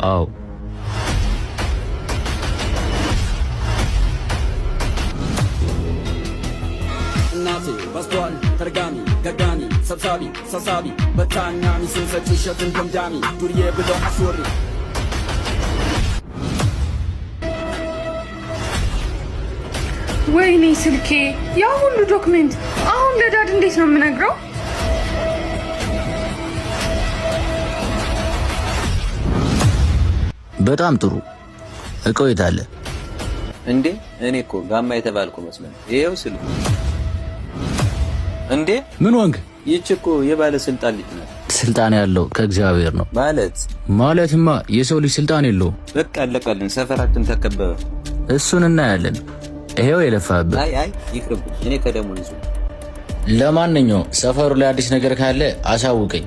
አዎ እናቴ በስቷል ተርጋሚ ገጋሚ ሰብሳቢ በታኛ ሚስን ሰጪ ሸትን ደምዳሚ ዱርዬ ብለው አስወሪ ወይኔ ስልኬ ያ ሁሉ ዶክመንት አሁን ለዳድ እንዴት ነው የምነግረው? በጣም ጥሩ እቃው የት አለ እንዴ? እኔ እኮ ጋማ የተባልኩ መስሎኝ። ይሄው ስልክ እንዴ። ምን ወንክ? ይህች እኮ የባለስልጣን ልጅ ናት። ስልጣን ያለው ከእግዚአብሔር ነው ማለትማ የሰው ልጅ ስልጣን የለውም። በቃ አለቀልን። ሰፈራችን ተከበበ። እሱን እናያለን። ይሄው የለፋበት። አይ ይቅርብ። እኔ ከደሙ ንጹህ። ለማንኛውም ሰፈሩ ላይ አዲስ ነገር ካለ አሳውቀኝ።